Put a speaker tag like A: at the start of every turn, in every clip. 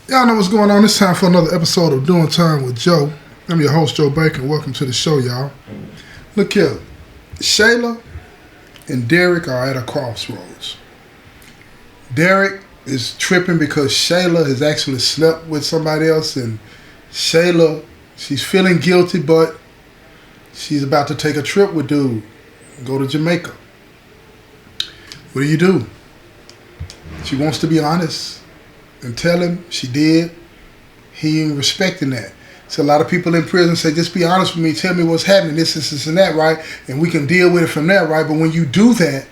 A: Y'all know what's going on. It's time for another episode of Doing Time with Joe. I'm your host, Joe Baker. Welcome to the show, y'all. Look here. Shayla and Derek are at a crossroads. Derek is tripping because Shayla has actually slept with somebody else, and Shayla, she's feeling guilty, but she's about to take a trip with dude and go to Jamaica. What do? She wants to be honest and tell him she did. He ain't respecting that. So a lot of people in prison say, just be honest with me, tell me what's happening, this, and that, right? And we can deal with it from there, right? But when you do that,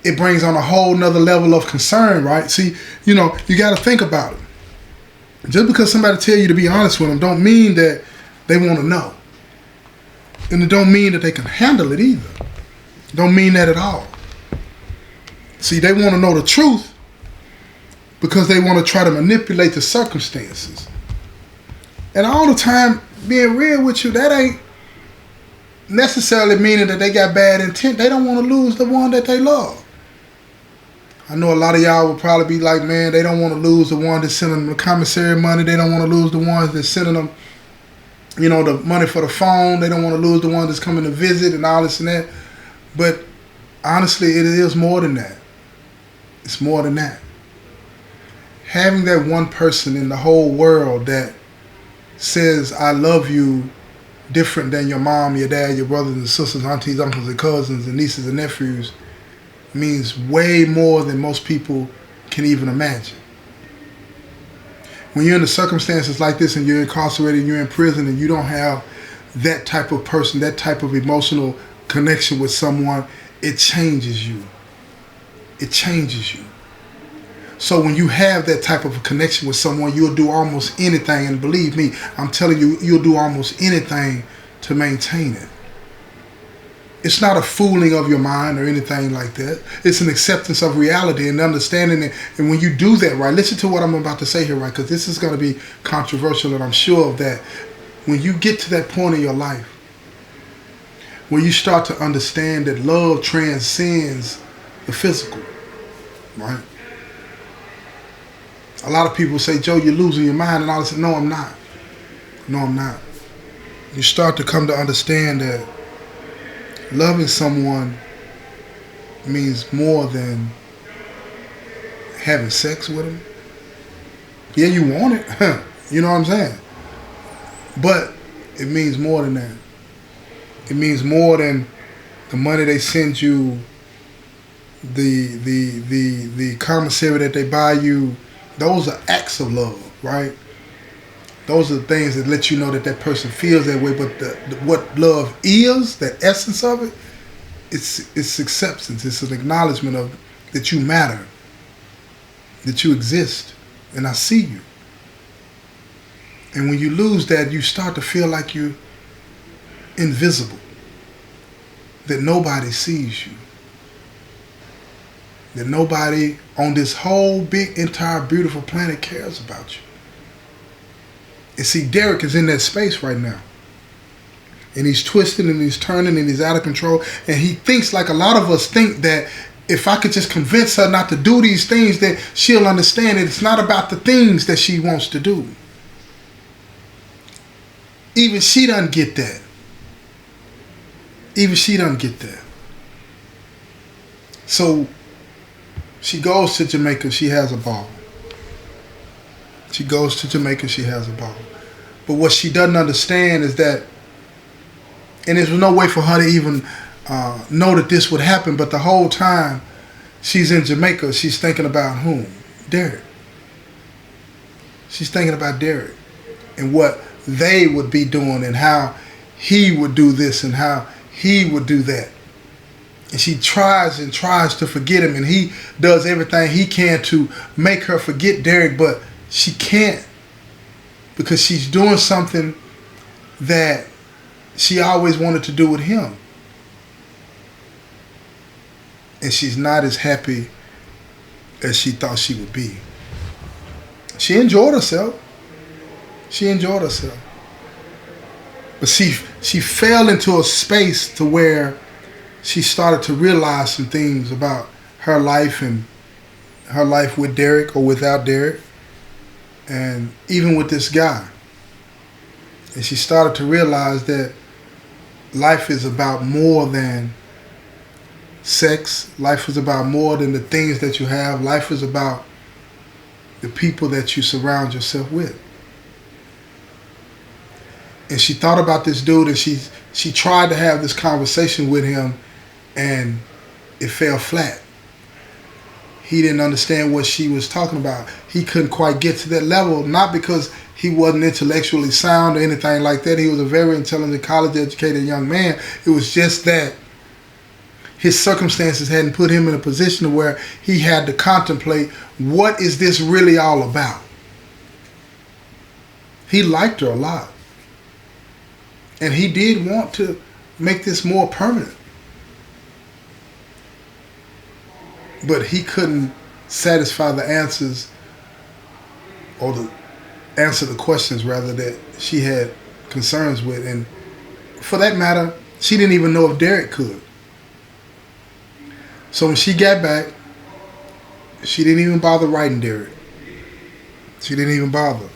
A: it brings on a whole nother level of concern, right? See, you got to think about it. Just because somebody tell you to be honest with them don't mean that they want to know. And it don't mean that they can handle it either. Don't mean that at all. See, they want to know the truth because they want to try to manipulate the circumstances. And all the time, being real with you, that ain't necessarily meaning that they got bad intent. They don't want to lose the one that they love. I know a lot of y'all would probably be like, man, they don't want to lose the one that's sending them the commissary money. They don't want to lose the ones that's sending them, the money for the phone. They don't want to lose the one that's coming to visit and all this and that. But honestly, it is more than that. It's more than that. Having that one person in the whole world that says, I love you different than your mom, your dad, your brothers and sisters, aunties, uncles and cousins and nieces and nephews means way more than most people can even imagine. When you're in the circumstances like this and you're incarcerated, you're in prison and you don't have that type of person, that type of emotional connection with someone, it changes you. It changes you. So when you have that type of a connection with someone, you'll do almost anything. And believe me, I'm telling you, you'll do almost anything to maintain it. It's not a fooling of your mind or anything like that. It's an acceptance of reality and understanding it. And when you do that, right, listen to what I'm about to say here, right, because this is going to be controversial and I'm sure of that. When you get to that point in your life, when you start to understand that love transcends the physical, right? A lot of people say, Joe, you're losing your mind, and I say, no, I'm not. No, I'm not. You start to come to understand that loving someone means more than having sex with them. Yeah, you want it. You know what I'm saying? But it means more than that. It means more than the money they send you, the commissary that they buy you. Those are acts of love, right? Those are the things that let you know that that person feels that way. But what love is, that essence of it, it's acceptance. It's an acknowledgement of that you matter, that you exist, and I see you. And when you lose that, you start to feel like you're invisible, that nobody sees you. That nobody on this whole big, entire, beautiful planet cares about you. And see, Derek is in that space right now. And he's twisting and he's turning and he's out of control. And he thinks like a lot of us think that if I could just convince her not to do these things, that she'll understand that it's not about the things that she wants to do. Even she doesn't get that. Even she doesn't get that. So she goes to Jamaica, she has a ball. She goes to Jamaica, she has a ball. But what she doesn't understand is that, and there's no way for her to even know that this would happen, but the whole time she's in Jamaica, she's thinking about whom? Derek. She's thinking about Derek and what they would be doing and how he would do this and how he would do that. And she tries and tries to forget him, and he does everything he can to make her forget Derek, but she can't, because she's doing something that she always wanted to do with him. And she's not as happy as she thought she would be. She enjoyed herself. She enjoyed herself. But she fell into a space to where she started to realize some things about her life and her life with Derek or without Derek. and even with this guy. And she started to realize that life is about more than sex. Life is about more than the things that you have. Life is about the people that you surround yourself with. And she thought about this dude, and she tried to have this conversation with him, and it fell flat. He didn't understand what she was talking about. He couldn't quite get to that level, not because he wasn't intellectually sound or anything like that. He was a very intelligent, college-educated young man. It was just that his circumstances hadn't put him in a position where he had to contemplate, what is this really all about? He liked her a lot. And he did want to make this more permanent. But he couldn't satisfy the answers, or answer the questions rather, that she had concerns with. And for that matter, she didn't even know if Derek could. So when she got back, she didn't even bother writing Derek. She didn't even bother.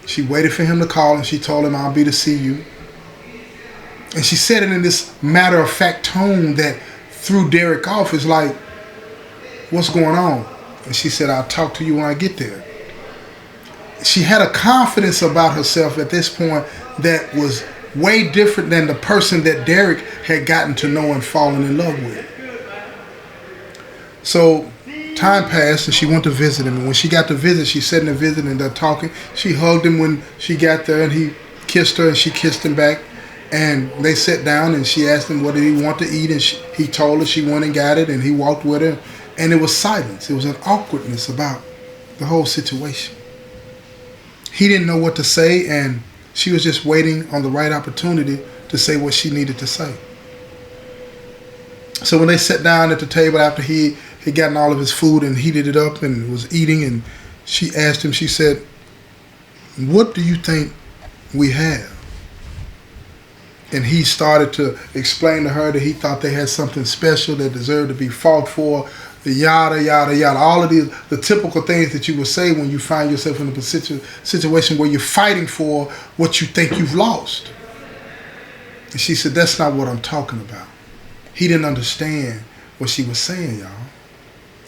A: She waited for him to call, and she told him, "I'll be to see you." And she said it in this matter-of-fact tone that threw Derek off. It's like, "What's going on?" And she said, "I'll talk to you when I get there." She had a confidence about herself at this point that was way different than the person that Derek had gotten to know and fallen in love with. So time passed, and she went to visit him. And when she got to visit, she sat in the visit and they're talking. She hugged him when she got there, and he kissed her, and she kissed him back. And they sat down, and she asked him what did he want to eat, and he told her. She went and got it, and he walked with her. And it was silence. It was an awkwardness about the whole situation. He didn't know what to say, and she was just waiting on the right opportunity to say what she needed to say. So when they sat down at the table after he had gotten all of his food and heated it up and was eating, and she asked him, she said, "What do you think we have?" And he started to explain to her that he thought they had something special that deserved to be fought for, yada, yada, yada. All of the typical things that you would say when you find yourself in a situation where you're fighting for what you think you've lost. And she said, "That's not what I'm talking about." He didn't understand what she was saying, y'all.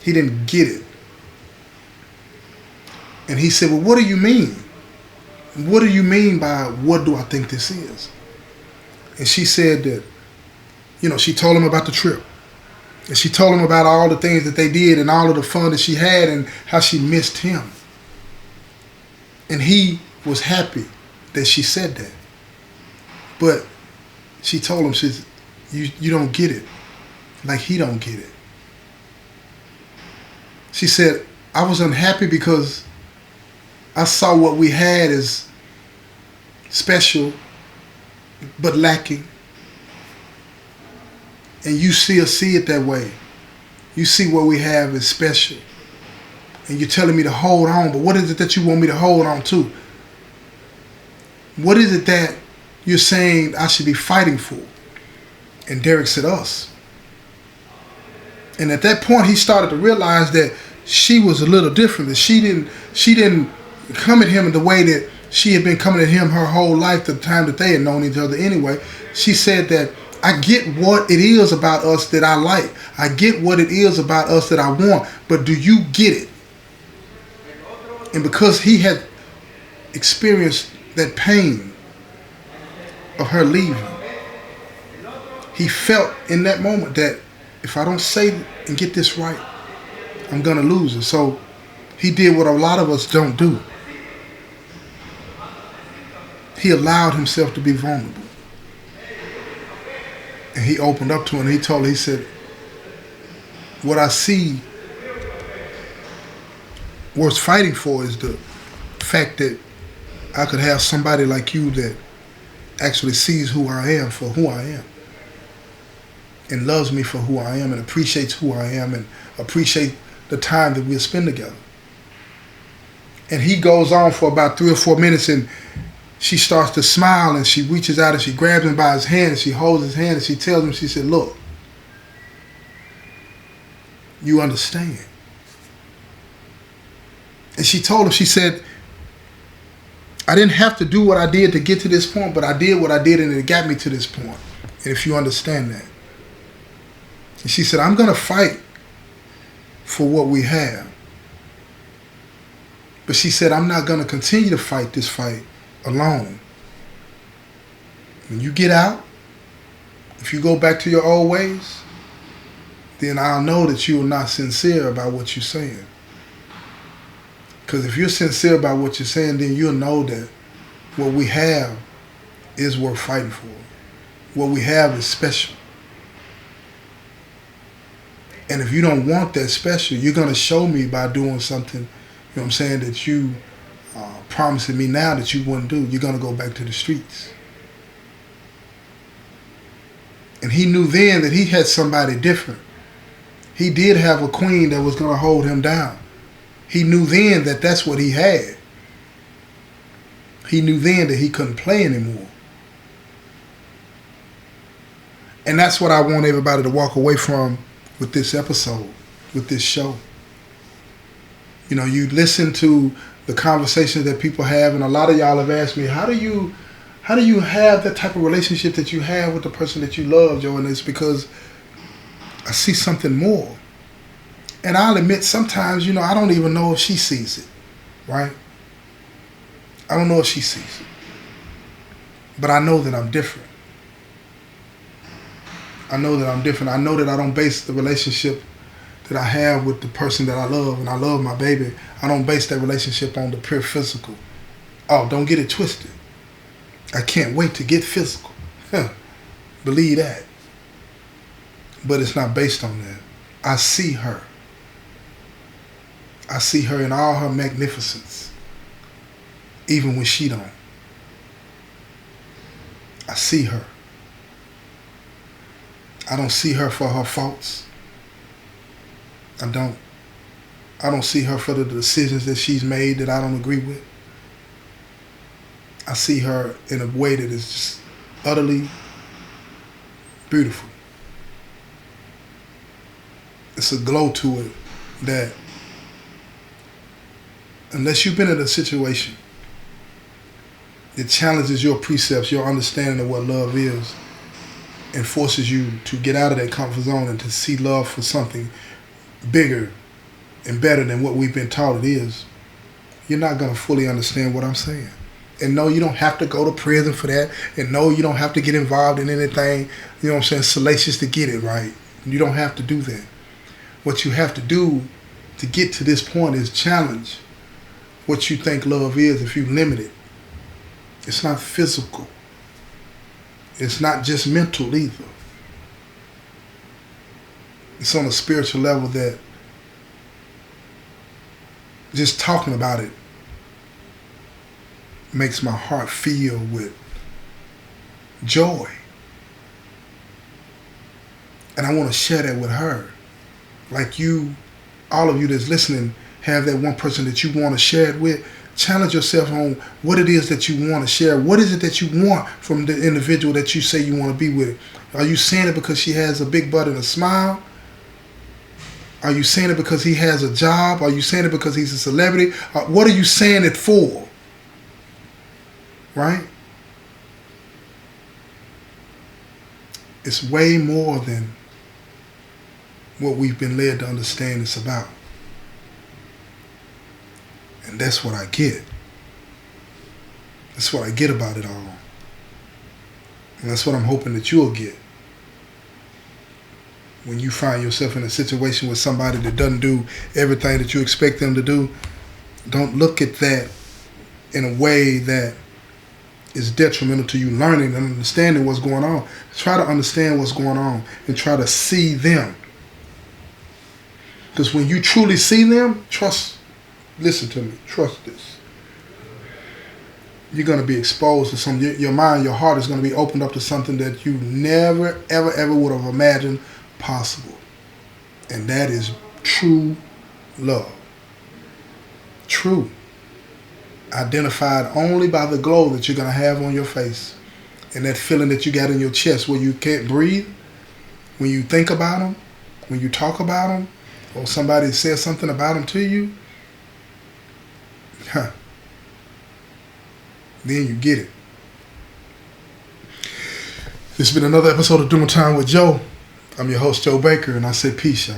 A: He didn't get it. And he said, "Well, what do you mean? What do you mean by what do I think this is?" And she said that, she told him about the trip. And she told him about all the things that they did and all of the fun that she had and how she missed him. And he was happy that she said that. But she told him, she said, you don't get it. Like he don't get it. She said, "I was unhappy because I saw what we had as special but lacking. And you still see it that way. You see what we have as special. And you're telling me to hold on, but what is it that you want me to hold on to? What is it that you're saying I should be fighting for?" And Derek said, "Us." And at that point, he started to realize that she was a little different. That she didn't come at him in the way that she had been coming at him her whole life, the time that they had known each other anyway. She said that, "I get what it is about us that I like. I get what it is about us that I want. But do you get it?" And because he had experienced that pain of her leaving, he felt in that moment that if I don't say and get this right, I'm going to lose it. So he did what a lot of us don't do. He allowed himself to be vulnerable. And he opened up to her, and he told her, he said, "What I see worth fighting for is the fact that I could have somebody like you that actually sees who I am for who I am, and loves me for who I am, and appreciates who I am, and appreciate the time that we'll spend together." And he goes on for about 3 or 4 minutes, and she starts to smile, and she reaches out and she grabs him by his hand, and she holds his hand, and she tells him, she said, "Look, you understand." And she told him, she said, I didn't have to do what I did to get to this point, but I did what I did and it got me to this point. And if you understand that. And she said, I'm going to fight for what we have. But she said, I'm not going to continue to fight this fight alone. When you get out, if you go back to your old ways, then I'll know that you are not sincere about what you're saying. Because if you're sincere about what you're saying, then you'll know that what we have is worth fighting for. What we have is special. And if you don't want that special, you're going to show me by doing something, you know what I'm saying, that you promising me now that you wouldn't do. You're going to go back to the streets. And he knew then that he had somebody different. He did have a queen that was going to hold him down. He knew then that that's what he had. He knew then that he couldn't play anymore. And that's what I want everybody to walk away from with this episode, with this show. You know, you listen to the conversations that people have, and a lot of y'all have asked me, how do you have that type of relationship that you have with the person that you love, Joe? And it's because I see something more. And I'll admit, sometimes, you know, I don't even know if she sees it, right? I don't know if she sees it. But I know that I'm different. I know that I'm different. I know that I don't base the relationship that I have with the person that I love, and I love my baby. I don't base that relationship on the pure physical. Oh, don't get it twisted. I can't wait to get physical. Believe that. But it's not based on that. I see her. I see her in all her magnificence. Even when she don't. I see her. I don't see her for her faults. I don't see her for the decisions that she's made that I don't agree with. I see her in a way that is just utterly beautiful. It's a glow to it that unless you've been in a situation that challenges your precepts, your understanding of what love is, and forces you to get out of that comfort zone and to see love for something bigger and better than what we've been taught it is, you're not going to fully understand what I'm saying. And no, you don't have to go to prison for that. And no, you don't have to get involved in anything, you know what I'm saying, salacious to get it right. You don't have to do that. What you have to do to get to this point is challenge what you think love is if you limit it. It's not physical. It's not just mental either. It's on a spiritual level that just talking about it makes my heart feel with joy. And I want to share that with her. Like you, all of you that's listening, have that one person that you want to share it with. Challenge yourself on what it is that you want to share. What is it that you want from the individual that you say you want to be with? Are you saying it because she has a big butt and a smile? Are you saying it because he has a job? Are you saying it because he's a celebrity? What are you saying it for? Right? It's way more than what we've been led to understand it's about. And that's what I get. That's what I get about it all. And that's what I'm hoping that you'll get. When you find yourself in a situation with somebody that doesn't do everything that you expect them to do, don't look at that in a way that is detrimental to you learning and understanding what's going on. Try to understand what's going on and try to see them. Because when you truly see them, listen to me, trust this. You're going to be exposed to something. Your mind, your heart is going to be opened up to something that you never, ever, ever would have imagined possible. And that is true love. True. Identified only by the glow that you're going to have on your face. And that feeling that you got in your chest where you can't breathe. When you think about them. When you talk about them. Or somebody says something about them to you. Huh. Then you get it. This has been another episode of Doing Time with Joe. I'm your host, Joe Baker, and I say peace, y'all.